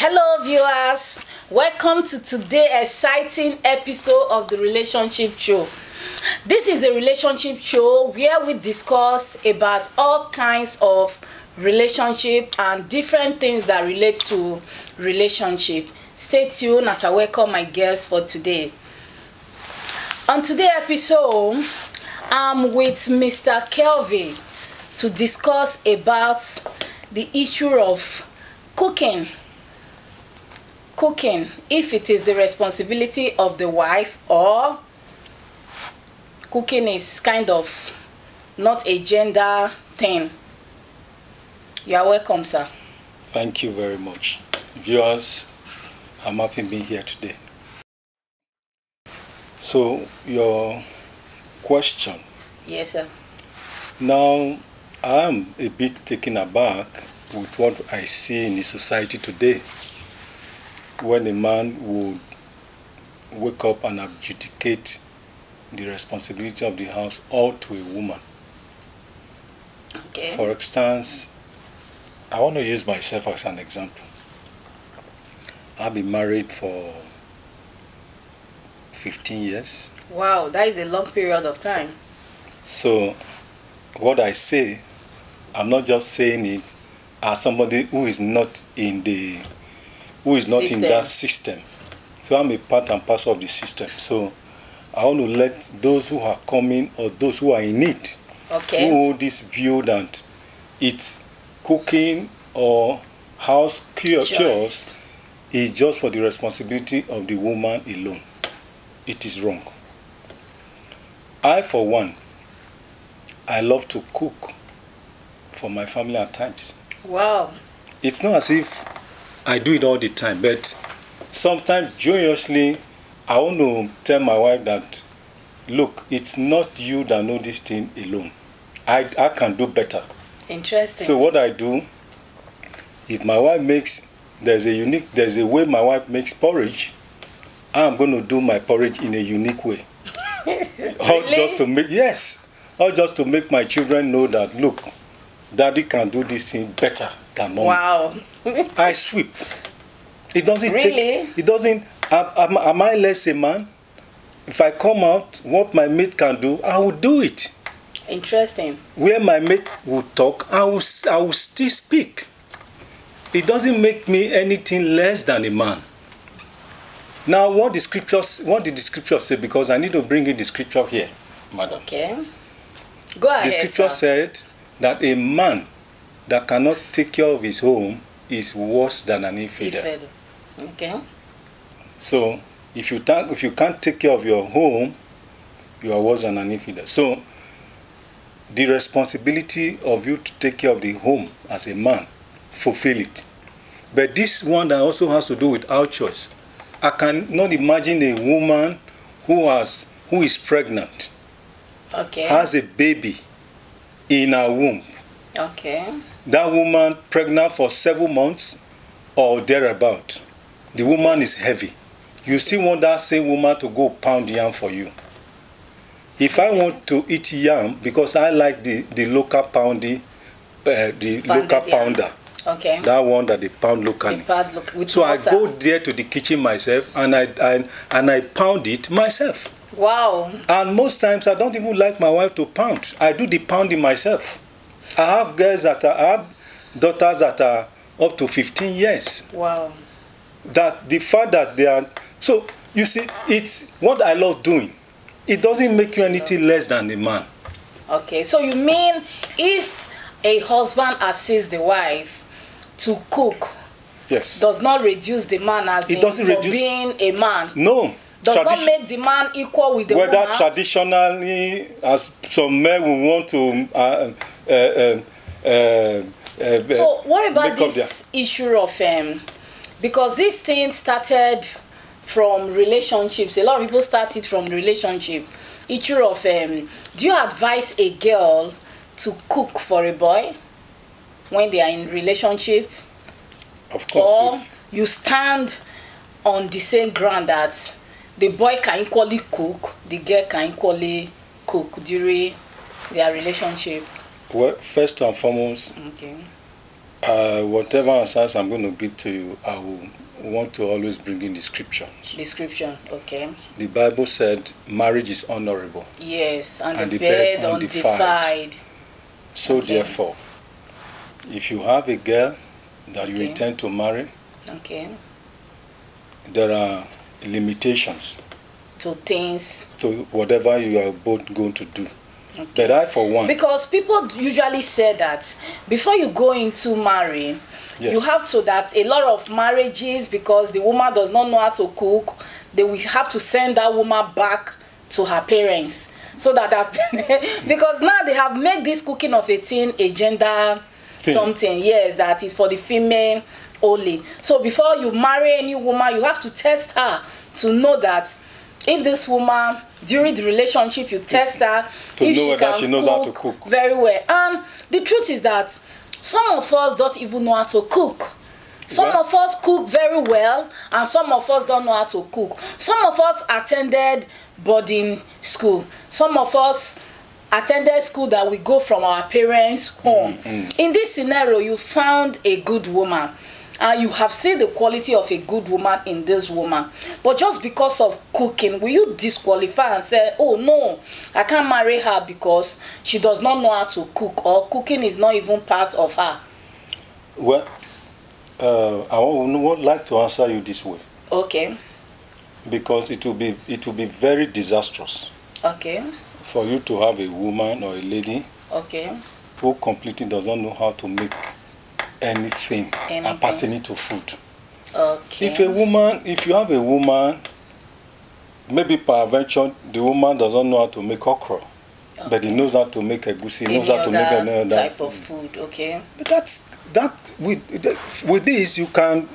Hello viewers, welcome to today's exciting episode of the Relationship Show. This is a relationship show where we discuss about all kinds of relationship and different things that relate to relationship. Stay tuned as I welcome my guests for today. On today's episode, I'm with Mr. Kelvin to discuss about the issue of cooking, if it is the responsibility of the wife or cooking is kind of not a gender thing. You are welcome, sir. Thank you very much. Viewers, I'm happy being here today. So, your question. Yes, sir. Now, I'm a bit taken aback with what I see in the society today, when a man would wake up and adjudicate the responsibility of the house all to a woman. Okay. For instance, I want to use myself as an example. I've been married for 15 years. Wow, that is a long period of time. So, what I say, I'm not just saying it as somebody who is not in that system. So I'm a part and parcel of the system. So I want to let those who are coming or those who are in it, okay, who hold this view that it's cooking or house chores is just for the responsibility of the woman alone. It is wrong. I, for one, I love to cook for my family at times. Wow. It's not as if I do it all the time, but sometimes joyously I want to tell my wife that, look, it's not you that know this thing alone. I can do better. Interesting. So what I do, if my wife makes, there's a way my wife makes porridge, I'm going to do my porridge in a unique way. Really? Or just to make my children know that, look, daddy can do this thing better than mom. Wow. I sweep. It doesn't really? Am I less a man? If I come out, what my mate can do, I will do it. Interesting. Where my mate will talk, I will still speak. It doesn't make me anything less than a man. Now, what did the scripture say? Because I need to bring in the scripture here, madam. Okay. Go ahead. The scripture said that a man that cannot take care of his home is worse than an infidel. Okay. So, if you can't take care of your home, you are worse than an infidel. So, the responsibility of you to take care of the home as a man, fulfill it. But this one that also has to do with our choice. I cannot imagine a woman who is pregnant, okay, has a baby in her womb. Okay. That woman pregnant for 7 months or thereabout. The woman is heavy. You still want that same woman to go pound yam for you. If I want to eat yam, because I like the local pounder, okay, that one that they pound locally. So I go there to the kitchen myself and I pound it myself. Wow. And most times I don't even like my wife to pound. I do the pounding myself. I have daughters that are up to 15 years. Wow. That the fact that they are, so you see, it's what I love doing. It doesn't make you anything less than a man. Okay, so you mean if a husband assists the wife to cook, yes, does not reduce the man as being a man? No. Does not make the man equal with the woman? Whether traditionally, as some men will want to so what about this issue of because this thing started from relationships. A lot of people start it from relationship. Issue of do you advise a girl to cook for a boy when they are in relationship? Of course. Or you stand on the same ground that the boy can equally cook, the girl can equally cook during their relationship? Well, first and foremost, okay, Whatever answers I'm going to give to you, I will want to always bring in the scriptures. The scripture, okay. The Bible said marriage is honorable. Yes, and the bed undefiled. So okay. Therefore, if you have a girl that you okay. intend to marry, okay, there are limitations to things, to whatever you are both going to do. Okay. But I, for one, because people usually say that before you go into marrying, yes. you have to, that a lot of marriages, because the woman does not know how to cook, they will have to send that woman back to her parents, so that because now they have made this cooking of a thing a gender something, yes, that is for the female only. So before you marry any woman, you have to test her to know that if this woman, during the relationship, you test her to if know whether she knows how to cook very well. And the truth is that some of us don't even know how to cook. Some of us cook very well, and some of us don't know how to cook. Some of us attended boarding school. Some of us attended school that we go from our parents' home. In this scenario, you found a good woman. You have seen the quality of a good woman in this woman. But just because of cooking, will you disqualify and say, oh no, I can't marry her because she does not know how to cook, or cooking is not even part of her? Well, I would like to answer you this way. Okay. Because it will be very disastrous. Okay. For you to have a woman or a lady, okay, who completely does not know how to make anything pertaining to food. Okay. If you have a woman, maybe peradventure the woman does not know how to make okra, okay, but he knows how to make egusi, knows how to make another type of food. Okay. With this you can.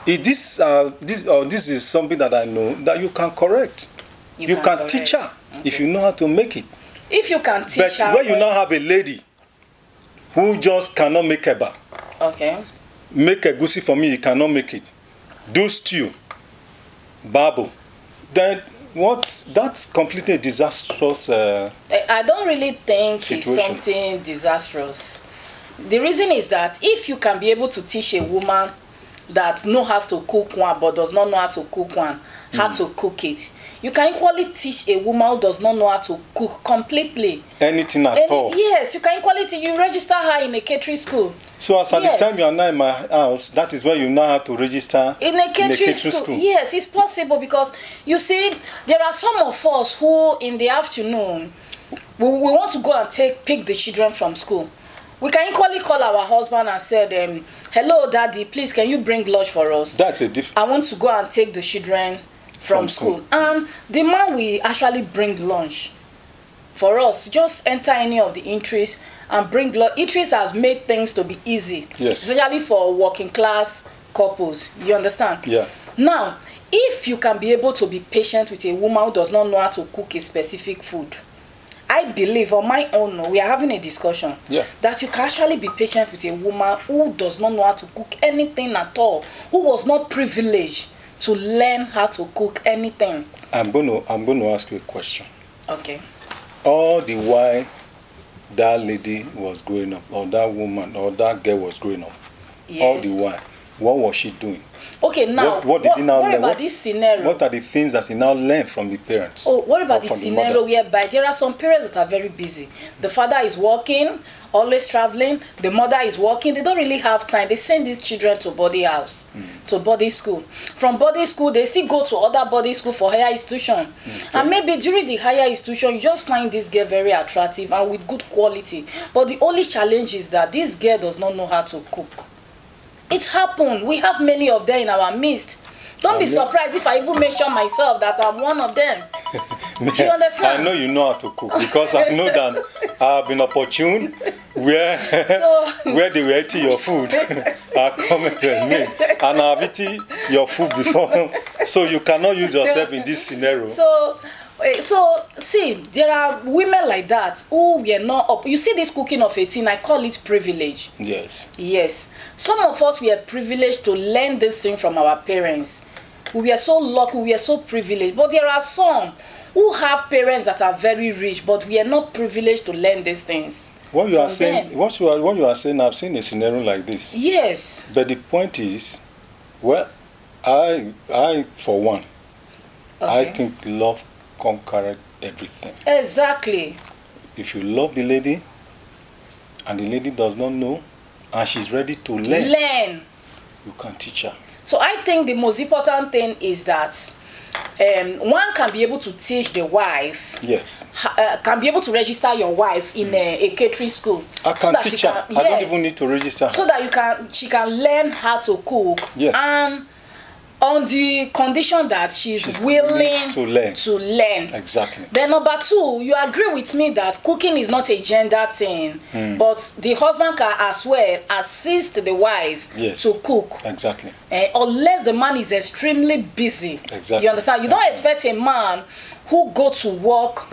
This is something that I know that you can correct. You can teach her, okay, if you know how to make it. If you can teach her. But when you now have a lady who just cannot make eba, okay, make egusi for me, he cannot make it, do stew, babble, then what? That's completely disastrous. I don't really think situation. It's something disastrous. The reason is that if you can be able to teach a woman that knows how to cook one but does not know how to cook one, how to cook it, you can equally teach a woman who does not know how to cook completely. Anything at all. Yes, you can equally you register her in a catering school. So as at the time you are now in my house, that is where you know how to register in a catering school. Yes, it's possible, because you see, there are some of us who in the afternoon we want to go and pick the children from school. We can equally call our husband and say, hello daddy, please can you bring lunch for us? That's a different. I want to go and take the children from school. And the man will actually bring lunch for us. Just enter any of the entries and bring lunch. Entries has made things to be easy. Yes. Especially for working class couples. You understand? Yeah. Now, if you can be able to be patient with a woman who does not know how to cook a specific food, I believe, on my own, we are having a discussion, that you can actually be patient with a woman who does not know how to cook anything at all, who was not privileged to learn how to cook anything. I'm going to ask you a question. Okay. All the while that lady was growing up, or that woman, or that girl was growing up, yes, all the while, what was she doing? Okay, now, what about this scenario? What are the things that he now learned from the parents? Oh, what about this scenario whereby there are some parents that are very busy? The father is working, always traveling. The mother is working. They don't really have time. They send these children to boarding house, to boarding school. From boarding school, they still go to other boarding school for higher institution. And maybe during the higher institution, you just find this girl very attractive and with good quality. But the only challenge is that this girl does not know how to cook. It happened. We have many of them in our midst. Don't be surprised if I even mention myself that I'm one of them. Do you understand? I know you know how to cook, because I know that I have been opportune where they were eating your food. I come with me, and I have eaten your food before. So you cannot use yourself in this scenario. So see, there are women like that who were not up. You see, this cooking of 18, I call it privilege. Yes. Yes. Some of us were privileged to learn this thing from our parents. We were so lucky, we were so privileged. But there are some who have parents that are very rich, but we are not privileged to learn these things. What you are from saying, them. what you are saying, I've seen a scenario like this. Yes. But the point is, well, I for one, I Okay. think love conquers everything. Exactly. If you love the lady, and the lady does not know, and she's ready to learn, Learn. you can teach her. So I think the most important thing is that one can be able to teach the wife, Yes. can be able to register your wife in a catering school. I can that she teach her. I don't even need to register her. So that she can learn how to cook. Yes. And on the condition that she's willing to learn. Exactly. Then number two, you agree with me that cooking is not a gender thing, but the husband can as well assist the wife Yes. to cook. Exactly. Unless the man is extremely busy. Exactly. You understand? You don't expect a man who go to work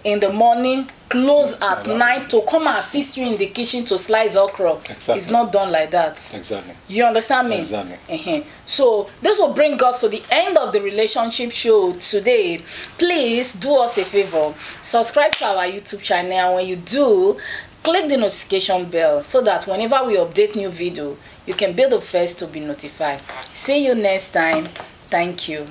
in the morning, close at night, to come and assist you in the kitchen to slice okra. Exactly. It's not done like that. Exactly. You understand me? Exactly. So this will bring us to the end of the relationship show today. Please do us a favor, subscribe to our YouTube channel, and when you do, click the notification bell so that whenever we update new video, you can be the first to be notified. See you next time. Thank you.